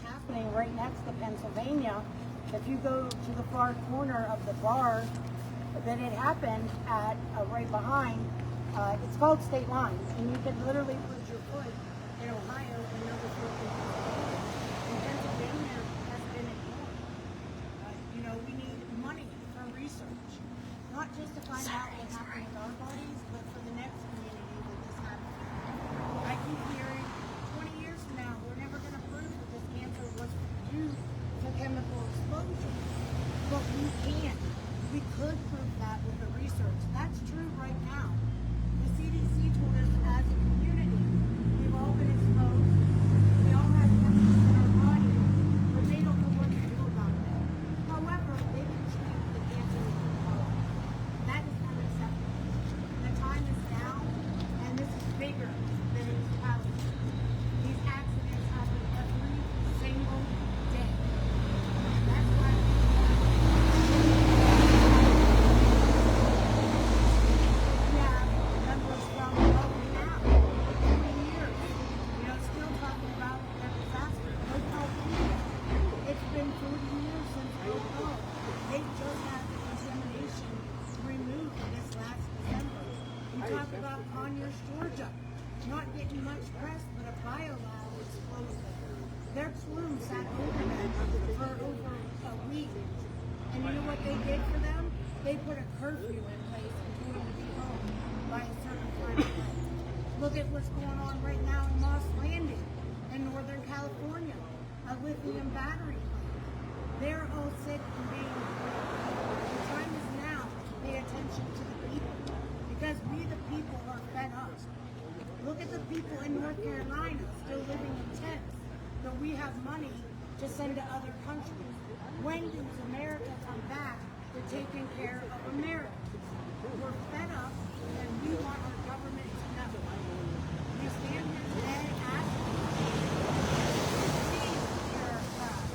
happening right next to Pennsylvania. If you go to the far corner of the bar that it happened at, right behind, it's called State Line, and you can literally put your foot in Ohio and know that you're in Pennsylvania. And Pennsylvania has been ignored. You know, we need money for research, not just to find out what happened with our bodies, but for the next community that this happened. I keep hearing 20 years from now, we're never going to prove that this cancer was due to chemical exposure. But we can. We could prove that with the research. That's true right now. The CDC told us as a community, we've all been exposed. We all have chemicals in our body, but they don't know what to do about it. However, they can treat the cancer with chemotherapy. That is unacceptable. The time is now, and this is bigger than East Palestine. These accidents happen every single day. That's why we have numbers from what we have. 20 years. You know, still talking about their disaster. It's been 40 years since Oklahoma. They just had the contamination removed this last December. We talk about Conyers, Georgia, not getting much press, but a biolab exploded. Their plume sat over them for over a week. And you know what they did for them? They put a curfew in place and told them to be home by a certain time of day. Look at what's going on right now in Moss Landing in Northern California, a lithium battery plant. They're all sick and being The time is now to pay attention to the people, because we the people are fed up. Look at the people in North Carolina still living in tents, but we have money to send to other countries. When does America come back to taking care of America? We're fed up, and we want our government to know. We stand here today asking, please, bureaucrats,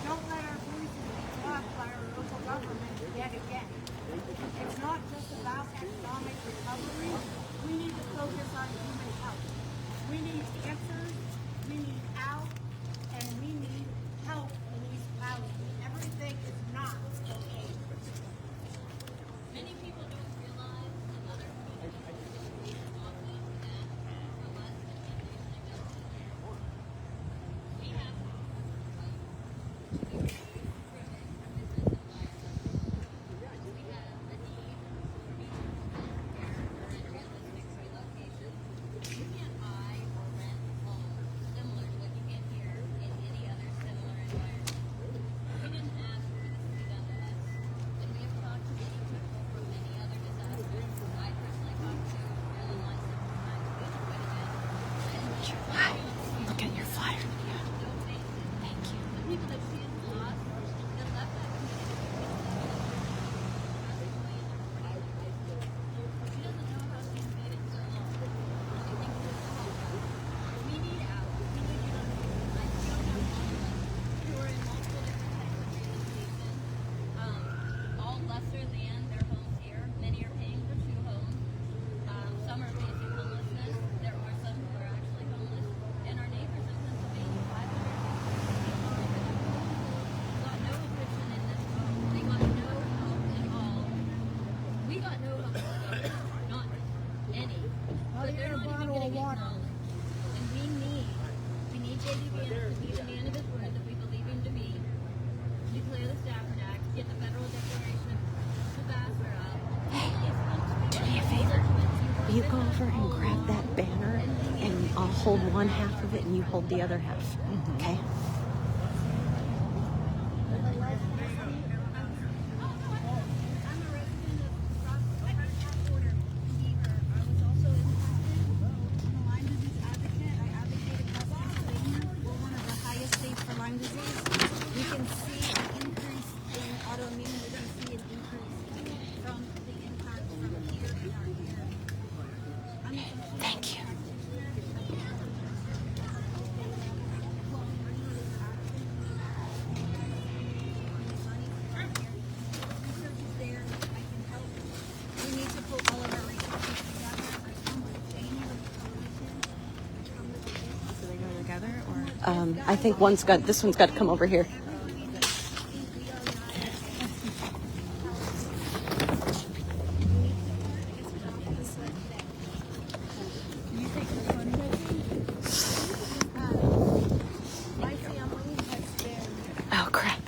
don't let our voices be blocked by our local government yet again. It's not just about economic recovery. We need to focus on human health. We need answers, we need out, and we need help in East Palestine. Everything is not okay. Many people don't realize that other communities are often for less than we have we have a need for realistic relocation. You can't buy or rent homes similar to what you get here in any other similar environment. We didn't ask for this to be done to us, and we have talked to many people from many other disasters. I personally talked to Maryland Line several times. We don't quit again. Hi, look at your flyer. No faces. Thank you. The people that she has lost, that left that community, she doesn't know how she's made it so long. She thinks it's a home. We need out. We need you to I feel that all of us who are in multiple different types of relocation, all lesser than their homes here. Many are paying for 2 homes. Some are facing homelessness. There are some who are actually homeless. And our neighbors in Pennsylvania, 550 got no eviction in this home. They got no help at all. We got no help from the government. Not any. But they're not even getting acknowledged. And we need J.D. Vance to be the man of his word that we believe him to be. Declare the Stafford Act, get the federal declaration of disaster up. Do me a favor. You go over and grab that banner, and I'll hold one half of it, and you hold the other half. Okay? I'm a resident of cross border Beaver. I was also impacted. I'm a Lyme disease advocate. I advocate across Pennsylvania. We're one of the highest states for Lyme disease. We can see an increase in autoimmune. We can see an increase from the impact from here in our year. Thank you. I think this one's got to come over here. My family has been Oh, crap.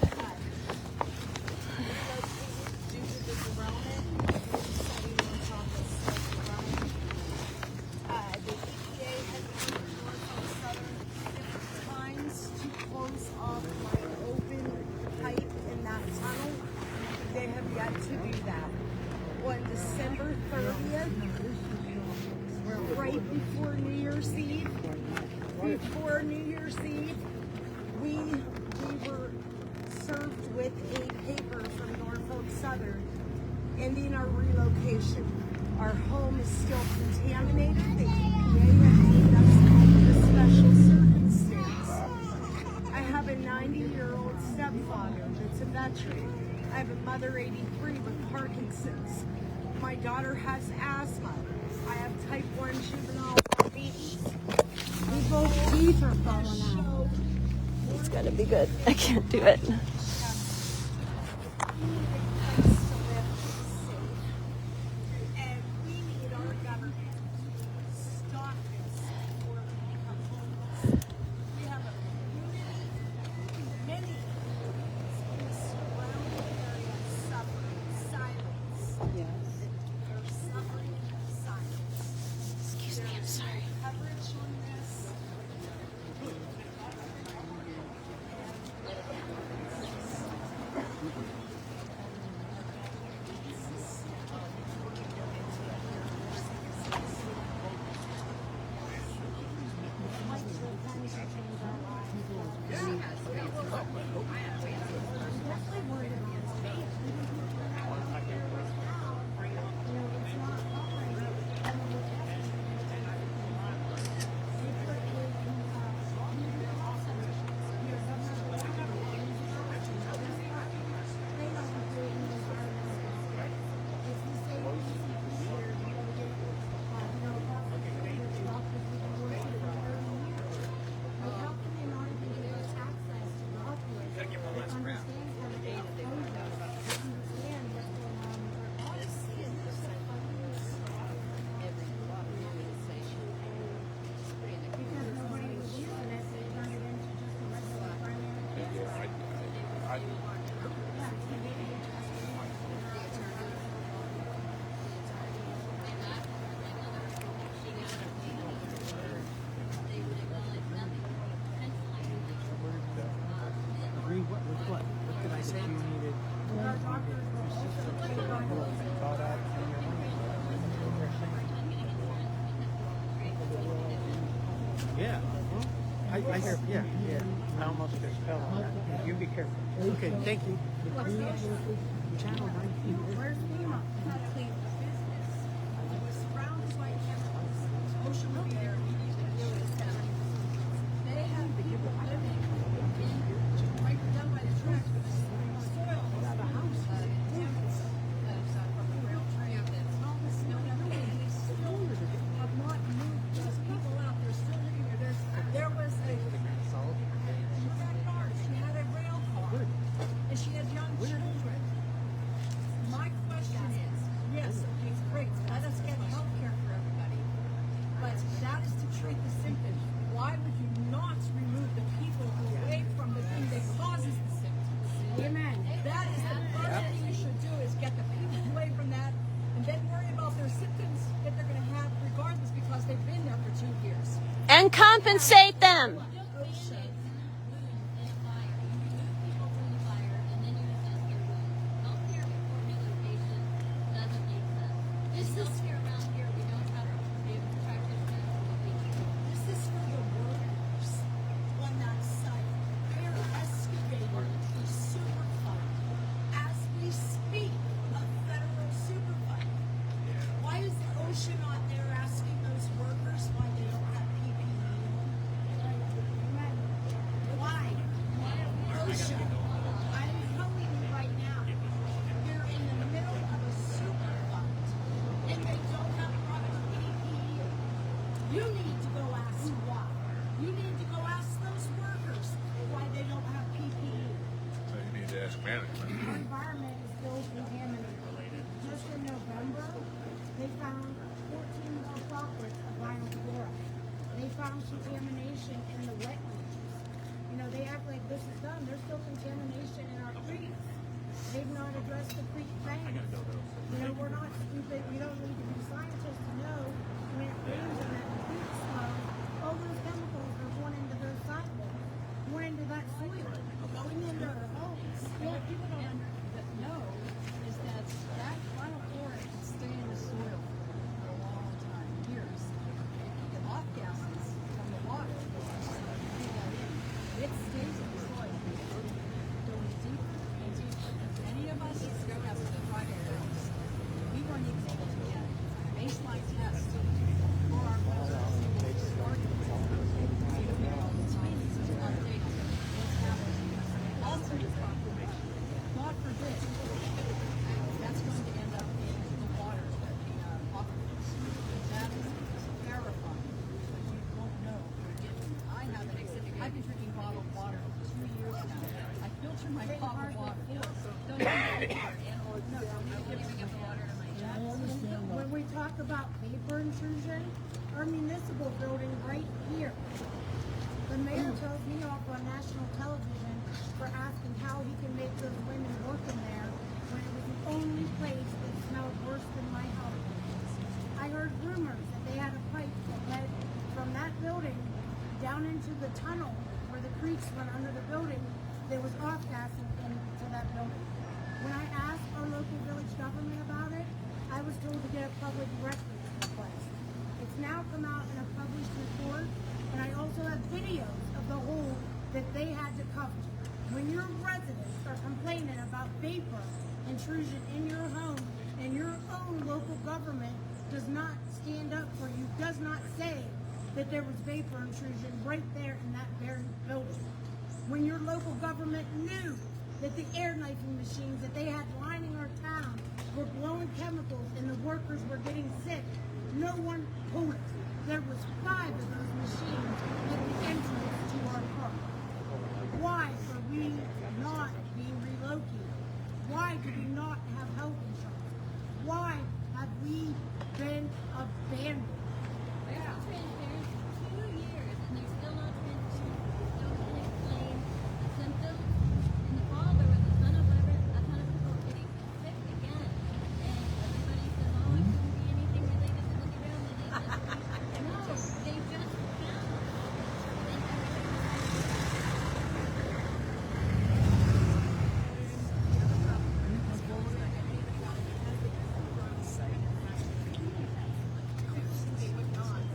due to the derailment, setting on top of derailment. The EPA has ordered Norfolk Southern different times to close off my open pipe in that tunnel. They have yet to do that. On December 30th, right before New Year's Eve, we were served with a paper from Norfolk Southern ending our relocation. Our home is still contaminated. The EPA has named us a special circumstance. I have a 90-year-old stepfather that's a veteran. I have a mother, 83, with Parkinson's. My daughter has asthma. I have type 1 juvenile diabetes. We both teeth are falling out. It's got to be good. I can't do it. And we need our government to stop this before we become homeless. We have a community, many communities in the surrounding area suffering silence. Yes. They're suffering silence. Excuse me, I'm sorry. Coverage on this. What did I say? You needed. Yeah. I hear. Yeah. I almost just fell on that. You be careful. Okay. Thank you. Channel 19. Where's FEMA? It was surrounded by chemicals. Ocean will be there immediately. They have people living right down by the tracks with the soil of the house. From the rail trail that's all the snow and everything. They still have not moved those people out. They're still living there. There was a backyard. She had a rail car. And she had young children. My question is, yes, okay, great. Let us get health care for everybody. But that is to treat the symptoms. Why would you not remove the people away from the thing that causes the symptoms? Amen. That is the first thing you should do, is get the people away from that and then worry about their symptoms that they're going to have regardless, because they've been there for 2 years. And compensate them. This is for the workers on that site. They are excavating a super fund as we speak, a federal super fund. Why is the ocean out there asking those workers why they don't have PPE on? Why? Ocean, I'm telling you right now, you're in the middle of a super fund and they don't have proper PPE. You need to go ask why. You need to go ask those workers. found contamination in the wetlands. You know, they act like this is done. There's still contamination in our creeks. They've not addressed the creek banks. You know, we're not stupid. We don't need to be scientists to know when it rains and that creek flow, all those chemicals are going into those sidewalks, going into that soil, going into our homes. What people don't know is that that vinyl chloride can stay in the soil for a long time, years. The off gases from the water, it stays in the soil. Going deeper and deeper. Many of us have private wells. We weren't even able to get a baseline test for our wells. God forbid, that's going to end up being the water that the aquifers. That is terrifying, but you won't know you're getting. I've been drinking bottled water for 2 years now. I filter my bottled water. Don't you giving up the water to my child? When we talk about vapor intrusion, our municipal building right here, the mayor tells me off on national television for asking how he can make those women work in there when it was the only place that smelled worse than my house. I heard rumors that they had a pipe that led from that building down into the tunnel where the creeks run under the building. There was off gassing into that building. When I asked our local village government about it, I was told to get a public records request. It's now come out in a published report, and I also have videos of the hole that they had to cover. When your residents are complaining about vapor intrusion in your home and your own local government does not stand up for you, does not say that there was vapor intrusion right there in that very building. When your local government knew that the air knifing machines that they had lining our town were blowing chemicals and the workers were getting sick, no one told us. There was 5 of those machines at the entrance to our park. Why are we not being relocated? Why do we not have health insurance? Why have we been abandoned? There's transparency for 2 years, and there's still no transparency. Still can't explain the symptoms. In the fall, there was a ton of people getting sick again, and everybody said, "Oh, it couldn't be anything related to the derailment." No, they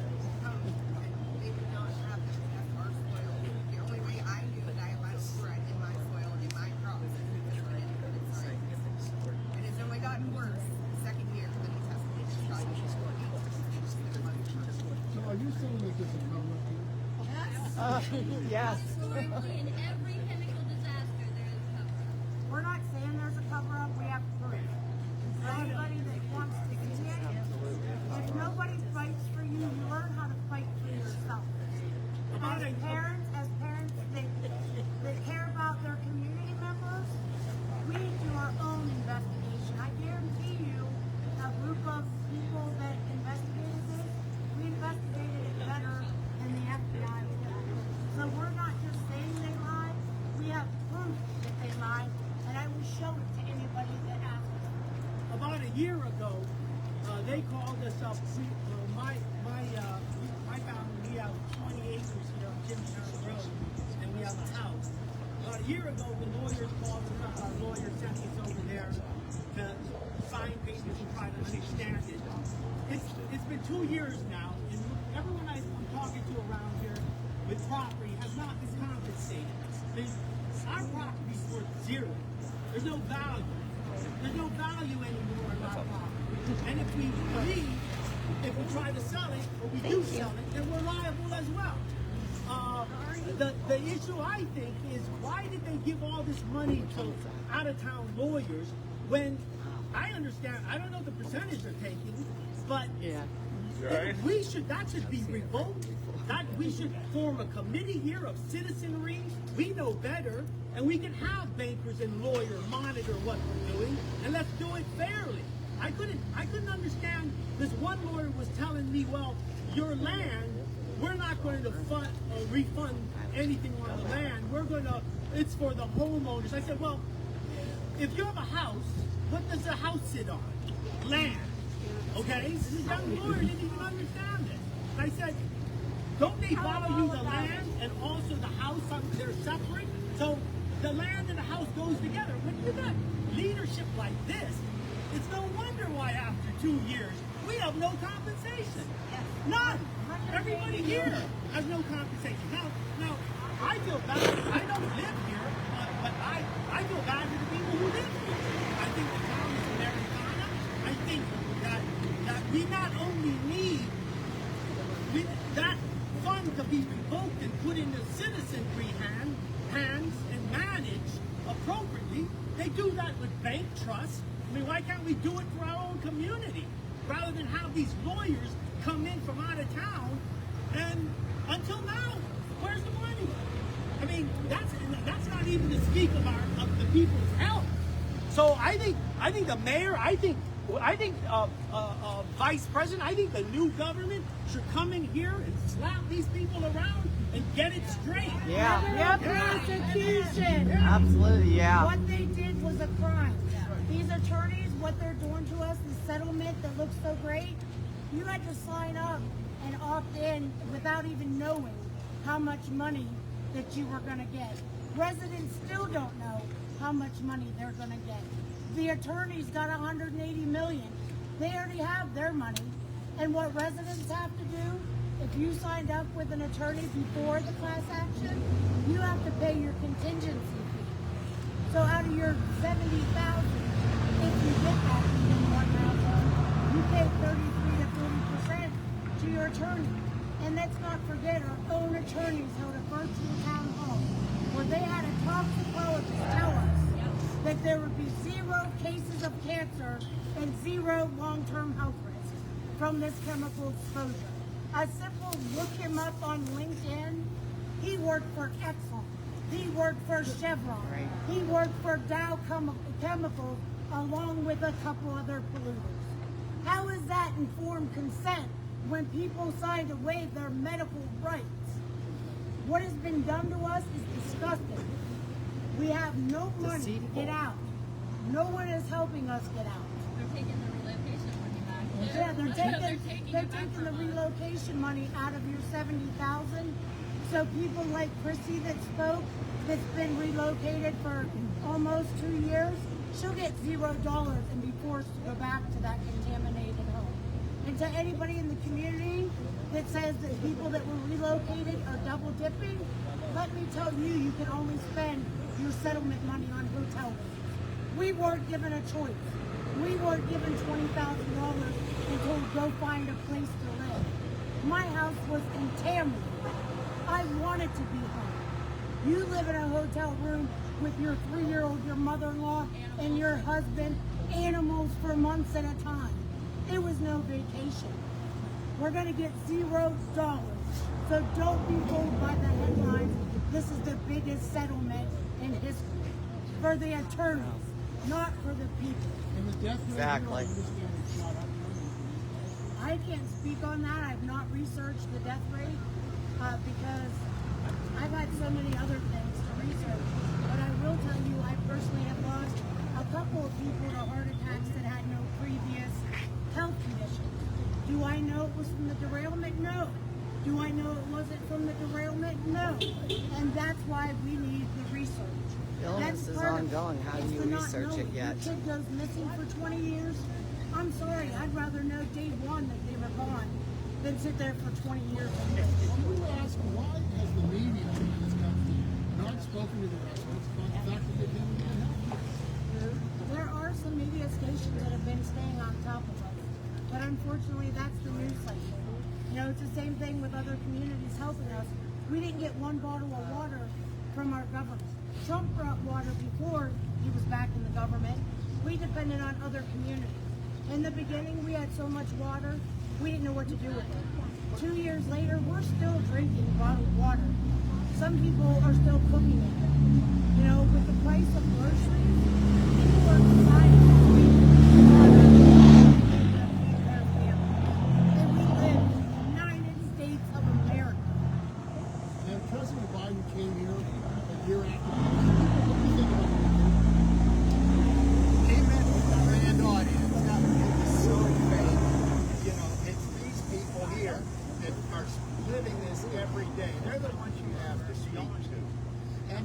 just found it. They would not have this as our soil. The only way I knew that I allowed fluoride in my soil and in my crops is because we didn't put it science. And it's only gotten worse the second year that it tested. It just got even worse. So are you saying that this is a cover-up here? Yes. Historically, in every chemical disaster, there is cover-up. We're not saying there's a cover-up, we have proof. For anybody that wants to see it, if nobody fights for you, you learn how to fight for yourself. As parents that care about their community members, we do our own investigation. I guarantee you, a group of people that investigated this, we investigated it better than the FBI did. So we're not just saying they lied, we have proof that they lied, and I will show it to anybody that asks. About a year ago, they called us up. My family, we have 20 acres here on Jimmy Harris Road, and we have a house. About a year ago, the lawyers called us up. Our lawyer sent us over there to sign papers and try to understand it. It's been 2 years now, and everyone I'm talking to around here with property has not been compensated. Our property's worth zero. There's no value. There's no value anymore in our property. And if we try to sell it, or we do sell it, then we're liable as well. The issue, I think, is why did they give all this money to out-of-town lawyers when I understand, I don't know the percentage they're taking, but that should be revoked. That we should form a committee here of citizenry. We know better, and we can have bankers and lawyers monitor what we're doing, and let's do it fairly. I couldn't understand. This one lawyer was telling me, well, your land we're not going to fund or refund anything on the land. We're going to, it's for the homeowners. I said, well, if you have a house, what does the house sit on? Land. Okay? This young lawyer didn't even understand this. I said, don't they value the land and also the house? They're separate. So the land and the house goes together. When you got leadership like this, it's no wonder why after 2 years we have no compensation. None. Everybody here has no compensation. Now I feel bad. I don't live here, but I feel bad for the people who live here. I think the town is Americana. I think that we not only need that fund to be revoked and put into citizenry hands and managed appropriately. They do that with bank trusts. I mean, why can't we do it for our own community rather than have these lawyers come in from out of town? And until now, where's the money? I mean, that's not even to speak of the people's health. So I think the mayor, I think vice president, I think the new government should come in here and slap these people around and get it straight. Yeah. Prosecution. Absolutely, yeah. What they did was a crime. These attorneys, what they're doing to us, the settlement that looks so great, you had to sign up and opt in without even knowing how much money that you were going to get. Residents still don't know how much money they're going to get. The attorneys got $180 million. They already have their money. And what residents have to do, if you signed up with an attorney before the class action, you have to pay your contingency fee. So out of your $70,000, if you get that in one household, you pay 33 to 40% to your attorney. And let's not forget, our own attorneys held a virtual town hall where they had a toxicologist tell us that there would be 0 cases of cancer and 0 long-term health risks from this chemical exposure. A simple look him up on LinkedIn. He worked for Exxon. He worked for Chevron. Right. He worked for Dow Chemicals along with a couple other polluters. How is that informed consent when people signed to waive their medical rights? What has been done to us is disgusting. We have no money to get out. No one is helping us get out. They're taking the relocation money back. Yeah, they're it back taking the from us. relocation money out of your $70,000. So people like Chrissy that spoke, that's been relocated for almost 2 years, she'll get $0 and be forced to go back to that contaminated home. And to anybody in the community that says that people that were relocated are double dipping, let me tell you, you can only spend your settlement money on hotel rooms. We weren't given a choice. We weren't given $20,000 and told go find a place to live. My house was contaminated. I wanted to be home. You live in a hotel room with your 3-year-old, your mother-in-law, and your husband, animals for months at a time. It was no vacation. We're going to get $0. So don't be fooled by the headlines. This is the biggest settlement in history for the attorneys, not for the people. And the death rate Exactly. here, I understand it's shot up. I can't speak on that. I've not researched the death rate because I've had so many other things to research. But I will tell you, I personally have lost a couple of people to heart attacks that had no previous health conditions. Do I know it was from the derailment? No. Do I know it wasn't from the derailment? No. And that's why we need the research. Illness is ongoing. How do you research it yet? Your kid goes missing for 20 years. I'm sorry. I'd rather know day one that they were gone than sit there for 20 years. I'm going to ask, why has the media in this country not spoken to the residents about the fact that they've been in health? There are some media stations that have been staying on top of us, but unfortunately that's the news cycle. You know, it's the same thing with other communities helping us. We didn't get one bottle of water from our government. Trump brought water before he was back in the government. We depended on other communities. In the beginning, we had so much water, we didn't know what to do with it. 2 years later, we're still drinking bottled water. Some people are still cooking it. You know, with the price of groceries, people are deciding to drink water to feed their family. And we live in the United States of America.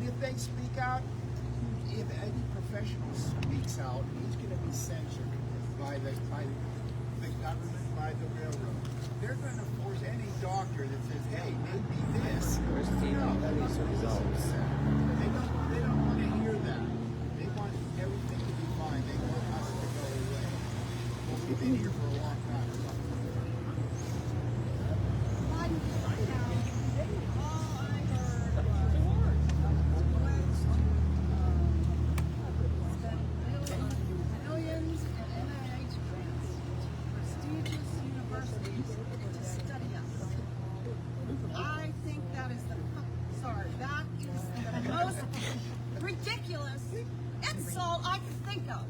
And if they speak out, if any professional speaks out, he's going to be censored by the government, by the railroad. They're going to force any doctor that says, "Hey, maybe this." We're seeing all these results. They don't want to hear that. They want everything to be fine. They want us to go away. Well, we've been here for a long time. Millions in NIH grants to prestigious universities to study us. I think that is that is the most ridiculous insult I can think of.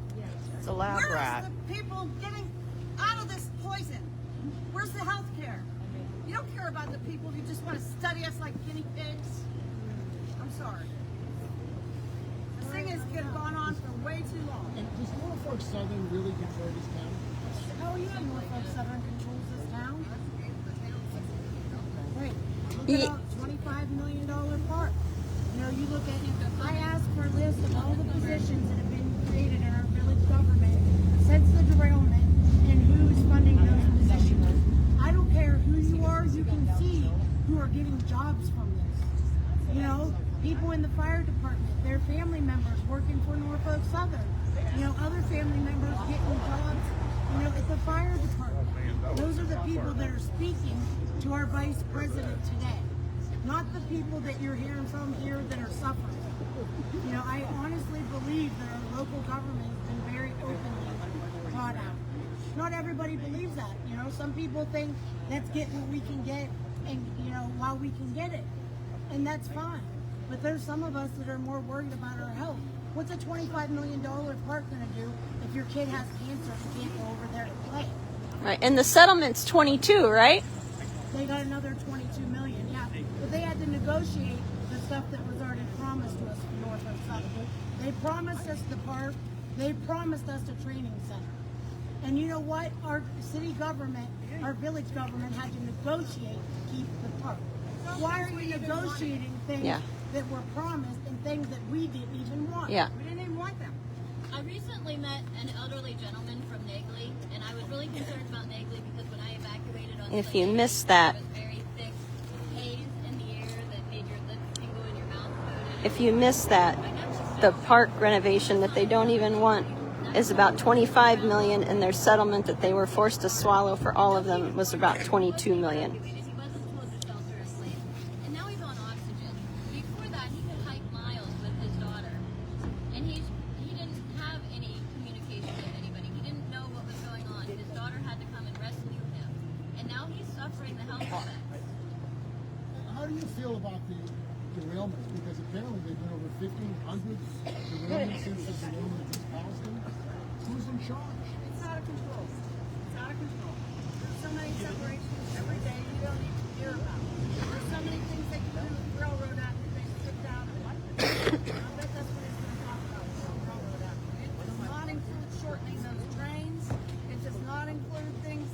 It's a lab Where's rat. the people getting out of this poison? Where's the health care? You don't care about the people, you just want to study us like guinea pigs. I'm sorry. This thing has gone on for way too long. And does Norfolk Southern really control this town? Oh yeah, Norfolk Southern controls this town. Right. Look Ye- at a $25 million park. You know, you look at, I asked for a list of all the positions that have been created in our village government since the derailment and who's funding those positions. I don't care who you are, you can see who are getting jobs from this. You know, people in the fire department, their family members working for Norfolk Southern. You know, other family members getting jobs, you know, at the fire department. Those are the people that are speaking to our vice president today. Not the people that you're hearing from here that are suffering. You know, I honestly believe that our local government has been very openly brought out. Not everybody believes that. You know, some people think let's get what we can get, and you know, while we can get it, and that's fine. But there's some of us that are more worried about our health. What's a $25 million park going to do if your kid has cancer and can't go over there to play? Right, and the settlement's 22, right? They got another 22 million, yeah. But they had to negotiate the stuff that was already promised to us from Norfolk Southern. They promised us the park. They promised us a training center. And you know what? Our city government, our village government had to negotiate to keep the park. Why are you negotiating things Yeah. that were promised and things that we didn't even want? Yeah. We didn't even want them. I recently met an elderly gentleman from Nagley, and I was really concerned about Nagley because when I evacuated on If Sunday, you missed that, there was very thick haze in the air that made your lips tingle and your mouth bloated. if you missed that, the park renovation that they don't even want is about 25 million, and their settlement that they were forced to swallow for all of them was about 22 million. He wasn't told to shelter or sleep, and now he's on oxygen. Before that, he could hike miles with his daughter, and he didn't have any communication with anybody. He didn't know what was going on. His daughter had to come and rescue him, and now he's suffering the health effects. How do you feel about the derailments? Because apparently there've been over 1,500 derailments since the derailment of East Palestine. Who's in charge? It's out of control. It's out of control. There's so many separations every day you don't even hear about. There's so many things they can do with the Railroad Act that they stripped out of it. I bet that's what he's going to talk about, the Railroad Act. It does not include shortening those trains. It does not include things.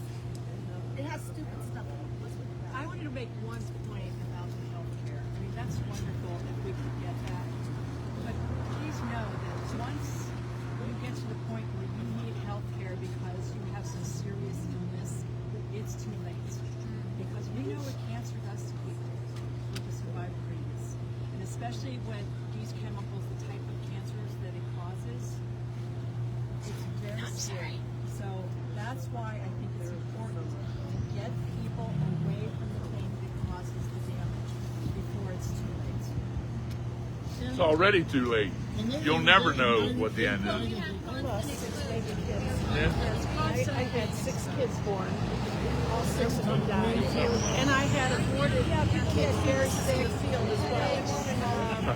It has stupid stuff in it. I wanted to make one point about the health care. I mean, that's wonderful if we could get that. But please know that once you get to the point where you need health care because you have some serious illness, it's too late. Because we know what cancer does to people with the survival rates. And especially when these chemicals, the type of cancers that it causes, it's very scary. So that's why I think it's important to get people away from the thing that causes the damage before it's too late. It's already too late. You'll never know what the end is. I had 6 kids born. All 6 of them died. And I had aborted 2 kids very sick field as well.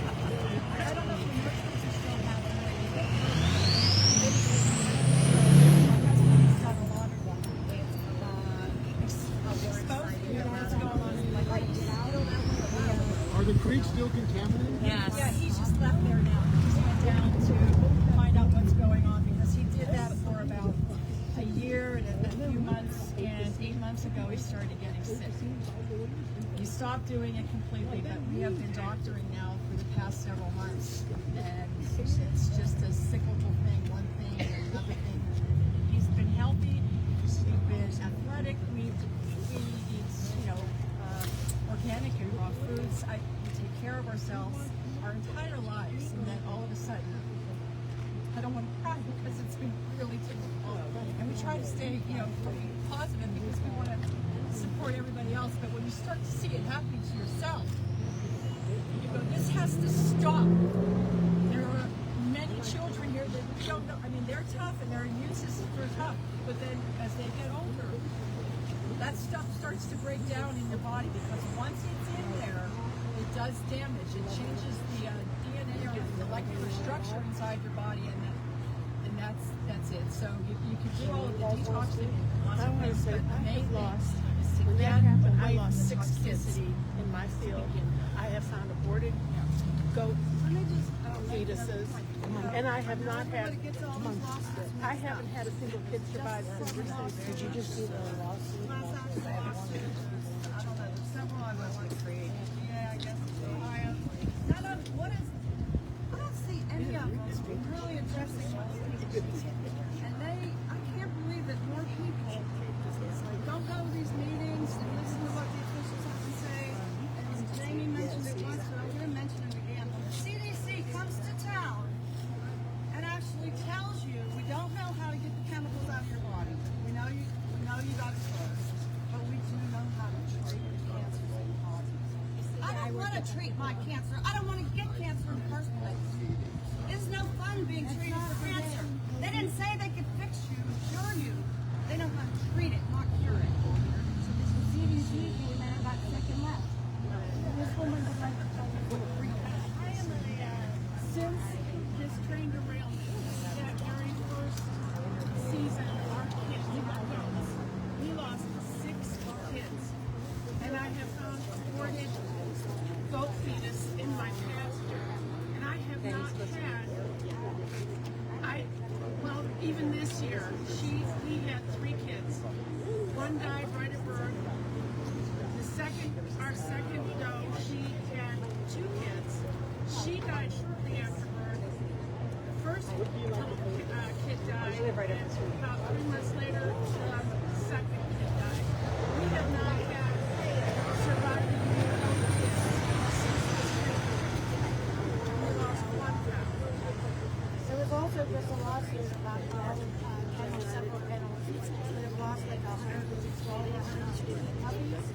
Are the creeks still contaminated? Yes. Yeah, he's just left there now. He just went down to find out what's going on because he did that for about a year and a few months. And 8 months ago, he started getting sick. We stopped doing it completely, but we have been doctoring now for the past several months, and it's just a cyclical thing, one thing and another thing. He's been healthy, we've been athletic, we eat, organic and raw foods. We take care of ourselves our entire lives, and then all of a sudden, I don't want to cry because it's been really difficult. And we try to stay, pretty positive because we want to support everybody else. But when you start to see it happening to yourself, you go, this has to stop. There are many children here that we don't know. I mean, they're tough and their immune systems are tough. But then as they get older, that stuff starts to break down in your body because once it's in there, it does damage. It changes the DNA or the molecular structure inside your body, and that's it. So you can do all of the detoxing and lots of things, but the main thing is to get I lost 6 kids toxicity. in my field. I have found aborted goat fetuses, and I have not had. I haven't had a single kid survive since recent. Did you just see the lawsuit? I don't know. There's several I want to create. Yeah, I guess Ohio. I don't see any of them really addressing what's and I can't believe that more people don't go to these meetings and listen to what the officials have to say. And Jamie mentioned it once, but I'm going to mention it again. When the CDC comes to town and actually tells you, we don't know how to get the chemicals out of your body. We know you got exposed, but we do know how to treat cancer causes. I don't want to treat my cancer. I don't want to get cancer in the first place. It's no fun being treated for cancer. They didn't say they could fix you, cure you. They know how to treat it, not cure it. So the CDC came in about second left. This woman would like to tell you what since this train derailment, that very first season, our kids, we lost 6 kids. And I have found aborted goat fetus in my pasture. And I have not had, even this year, we had 3 kids. One died right at birth. Our second doe, she had 2 kids. She died shortly after birth. The first kid died, and about 3 months later, the second kid died. We have not had surviving kids since this treatment. We lost 1 cow. There was also just a lawsuit about several kennels that have lost like 160 puppies,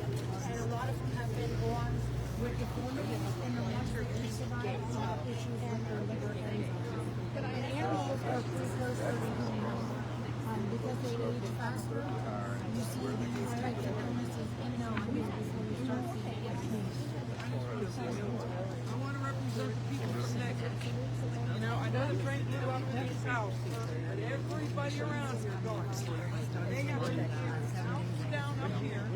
and a lot of them have been born with deformities, and the ones that do survive have issues with their liver enzymes. And animals are precursor to humans because they age faster. You see these types of illnesses in their humans before you start seeing it. I want to represent the people of Snake. I know the train flew up to his house, but everybody around here going. They have been housed down up here,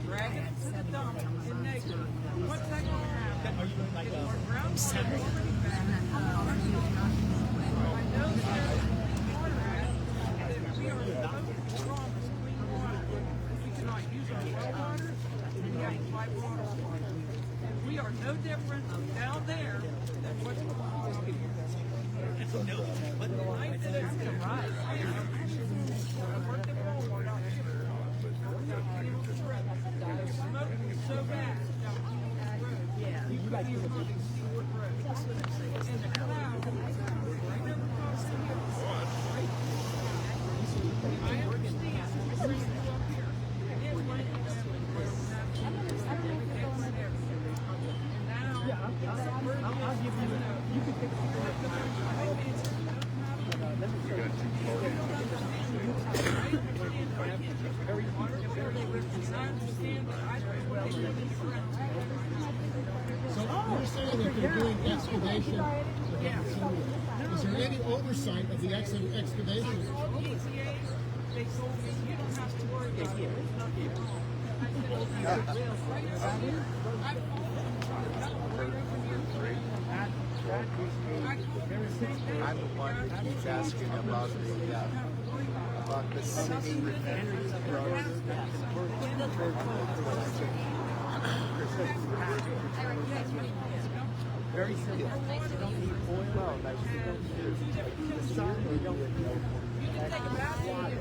dragging it to the dump in Nagel. What's that going to happen? It's more groundwater already back. I know that there's water that we are supposed to promise clean water. We cannot use our well water, and we have to buy water. And we are no different down there than what's going on up here. But the night that it's going to rise, I worked at Walmart out here. The smoke was so bad down Kingwood Road. You couldn't even look at Kingwood Road. And the cloud right over across the hill. I understand the train flew up here. It went and I'll give you you can pick So you're saying that they're doing excavation? Is there any oversight of the excavation? They told me you don't have to worry about it. I'm the one that keeps asking about the city program. Very simple. You don't need oil. Well, like you don't need the sun. You don't need water.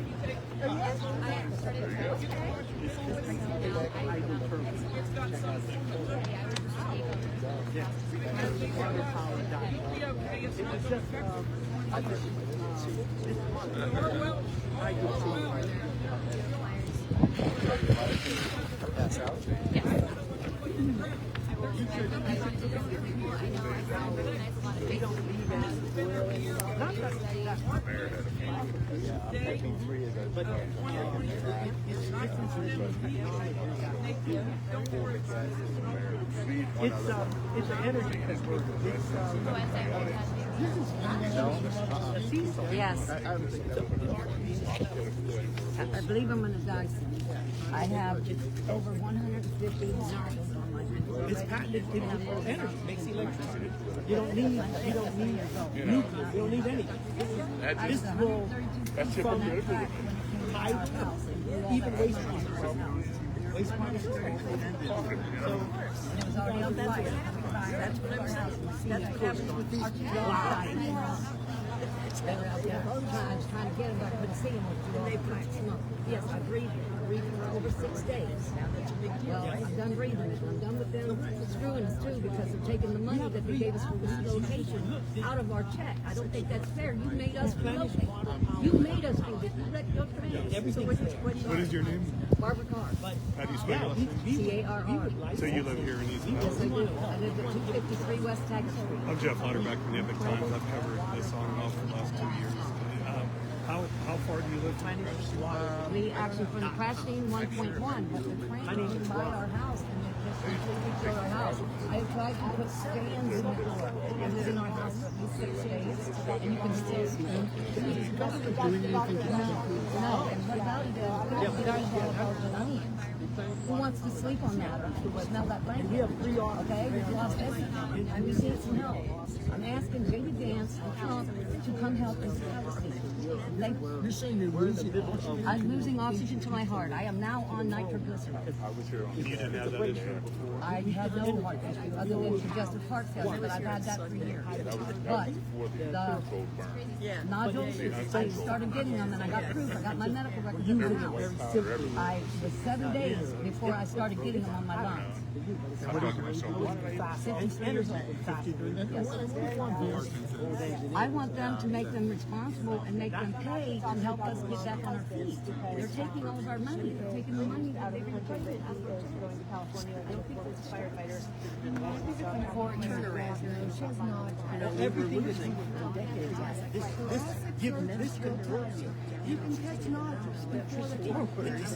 Yeah. Water power died. It was just, I just, this month, I could Pass out. They don't leave any oil in the not that but it's an energy converter. Yes. I believe I'm going to die soon. I have over 150 miles on my It's patented for energy, makes electricity. You don't need nuclear, you don't need anything. This will from pipe, even wastewater. Wastewater is very important. So it was already on fire. That's what I'm saying. That's what happens with these jobs. They were out there both times trying to get them, but I couldn't see them through all the smoke. Yes, I breathed it. I breathed it for over 6 days. Well, I'm done breathing it. I'm done with them screwing us too because they're taking the money that they gave us for this relocation out of our check. I don't think that's fair. You made us relocate. You made us do this. You wrecked your train. What is your name? Barbara Carr. How do you spell your last name? C-A-R-R. So you live here in East Yes, I Palestine? do. I live at 253 West Taggart Street. I'm Jeff Lauder back from the Epic Times. I've covered this on and off for the last 2 years. How far do you live? We actually, from the crash scene, 1.1, but the train came by our house and it just completely killed our house. I tried to put stands in the door. I was in our house for at least 6 days, and you can still see them. No, and what about it is, we don't have all the money. Who wants to sleep on that or smell that blanket? Okay, we've lost everything, and we need some help. I'm asking J.D. Vance and Trump to come help us. You're saying you're losing oxygen? I'm losing oxygen to my heart. I am now on nitroglycerin. You didn't have that issue before? I had no heart issue other than congestive heart failure, but I've had that for years. But the nodules, I started getting them and I got proof. I got my medical records in my house. I was 7 days before I started getting them on my lungs. 60 years old. Yes. I want them to make them responsible and make them pay to help us get back on our feet. They're taking all of our money. They're taking the money that they're going to pay us. Everything is this controls you. You can catch nodules before the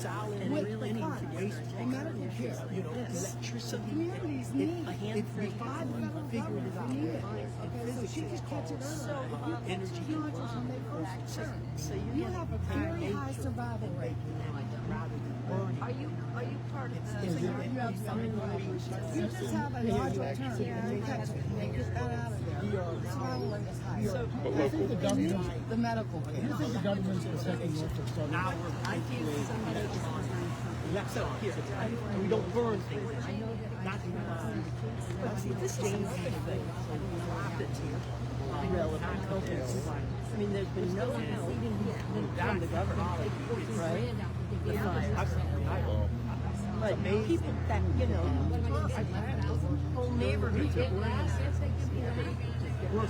time. And real energy waste medical care, electricity. Communities need If we finally figured it out, so she just catch it early. energy Nodules when they first turn. You have a very high survival rate. Are you part of the? You just have a nodule turn. You catch it. They get that out of there. Survival rate is high. So You think the government, The medical you care. think the government's protecting Norfolk Southern? I think somebody is Let's up here. We don't burn things. Not but see, this changes thing. Profits here. I mean, there's been no help from the government. Right? But people that, whole neighborhoods are Well,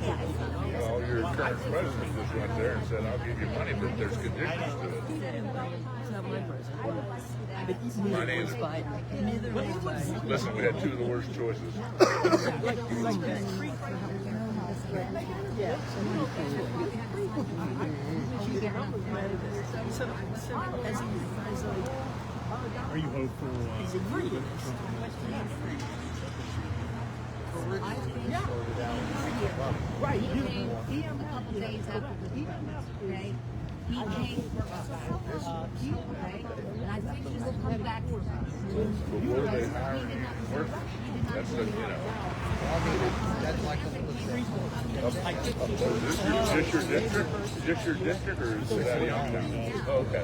your current president just went there and said, I'll give you money, but there's conditions to it. My name is Listen, we had two of the worst choices. Are you hopeful? Right. He came a couple days after the okay? He came for us. Okay? And I think he will come back for us. Before they hire workers, that's the, Is this your district? Is this your district or is that Youngstown? Oh, okay.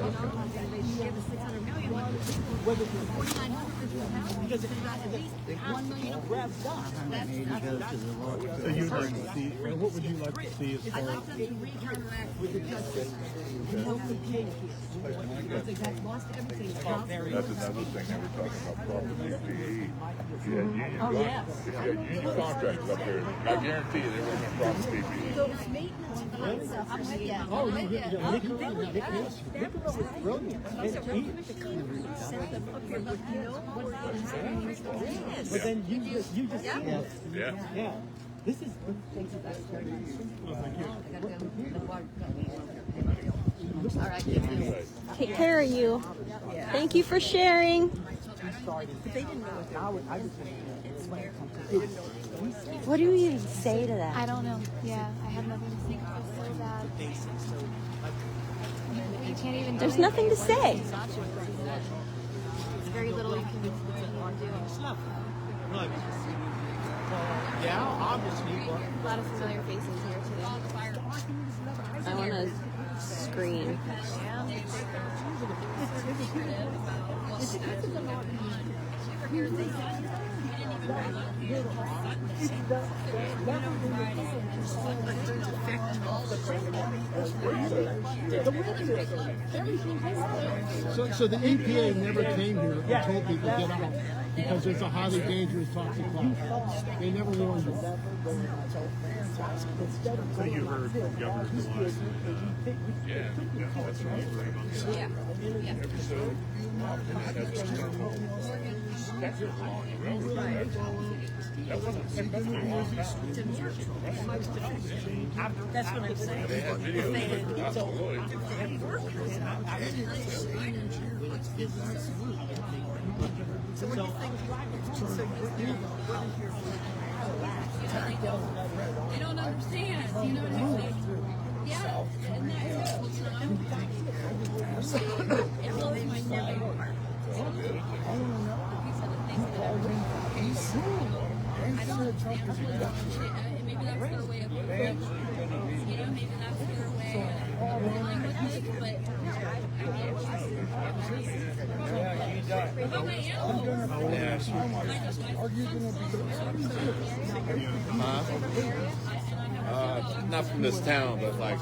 They gave us $600 million. whether it's 4,900 to a house, because it has to be revved up. So you'd like to see, or what would you like to see as I'd far like them to reconnect with the justice and help the kid here. Because they got lost everything. That's another thing they were talking about, property PE. If you had union, if you had union contracts up there, I guarantee you they were going to property PE. So it's maintenance and fun stuff. I'm with you. Oh, Nick was brilliant. But then you just Yeah. This is All right. Take care of you. Thank you for sharing. What do you even say to that? I don't know. Yeah, I have nothing to say. It's so bad. You can't even. There's nothing to say. There's very little you can do. Yeah, obviously, but A lot of familiar faces here today. I want to screen. So the EPA never came here and told people to get out because there's a highly dangerous toxic cloud. They never warned you. So you heard from Governor Gillespie. Yeah, that's right. Every so often it has to come home. That's your long railroad. That wasn't that's not long enough. that's what I'm saying. They had videos of it. Absolutely. They don't understand. You know what I mean? Yeah, and that it blows my mind. I don't understand. Maybe that's their way of living. You know, maybe that's their way of dealing with it. But Not from this town, but like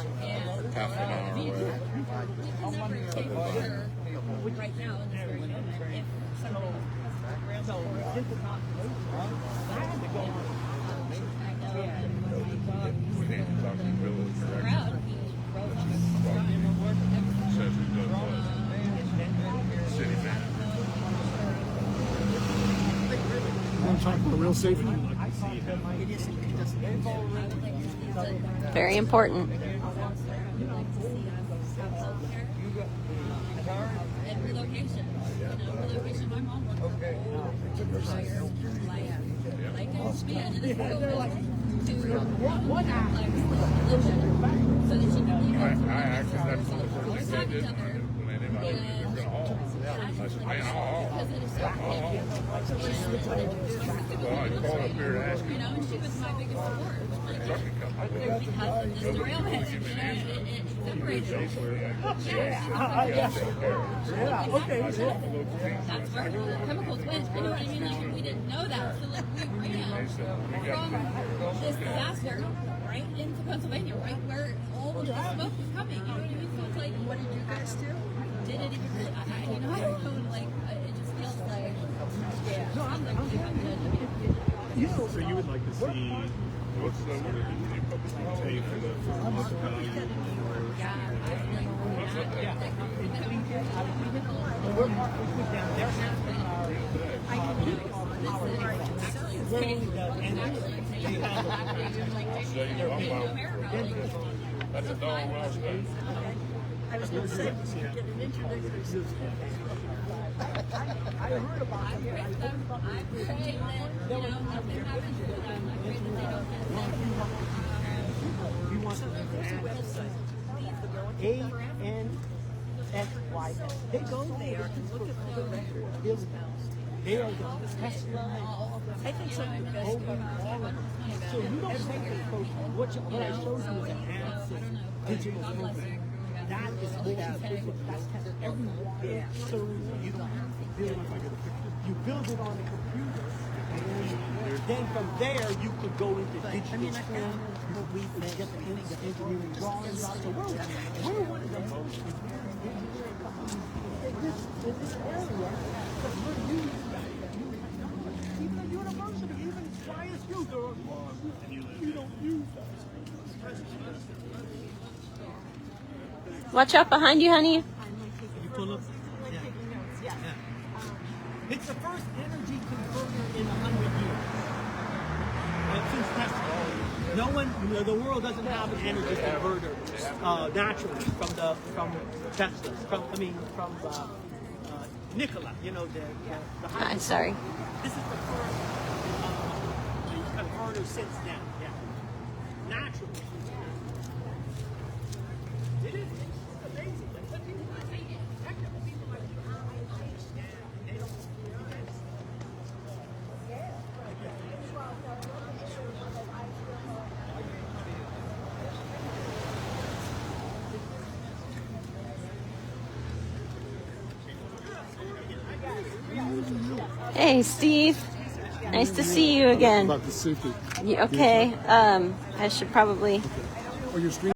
half an hour away. right now, in this very moment, if somebody proud, he wrote on the Says he does city man. You want to talk about real safety? Very important. and relocation. Relocation. My mom worked for like a span in the field to one so that she could leave. I actually, that's the first thing they did when they knew I was going to haul. I said, man, I'll haul. Well, I called up here and asked You him. know, and she was my biggest support. Trucking company. Because of this derailment, it separates us. That's where the chemicals went. You know what I mean? Like, we didn't know that. So, like, we ran from this disaster right into Pennsylvania, right where all of the smoke was coming. You know what I mean? So it's like, what did you guys do? Did it even really? I don't know. Like, it just feels like, something really happened. So you would like to see What's the word? pay for the hospitality That's a dog well spent. I was going to say, get an introduction. I heard about it. I pray that, you know, nothing happens to them. I pray that they don't ANSY. They go there and look at the record buildings. They are the test line. I think some of the best all of them. So you don't take the approach. What I showed you is an ANSY digital program. That is more that's tested everywhere. So you don't have to. You build it on a computer, and then from there you could go into digital twin. We get the engineering drawings out. So we're one of the most engineering companies in this area because we're used. Even the university, even YSU, we don't use that. Watch out behind you, honey. You pull up. Yeah. It's the first energy converter in 100 years. Since Tesla, no one, the world doesn't have an energy converter naturally from Tesla. From Nikola. I'm sorry. This is the first converter since then. Yeah, naturally. It is amazing. But people technical people like you, I understand. They don't. Hey, Steve. Nice to see you again. About the safety. Okay. I should probably. Oh, your screen.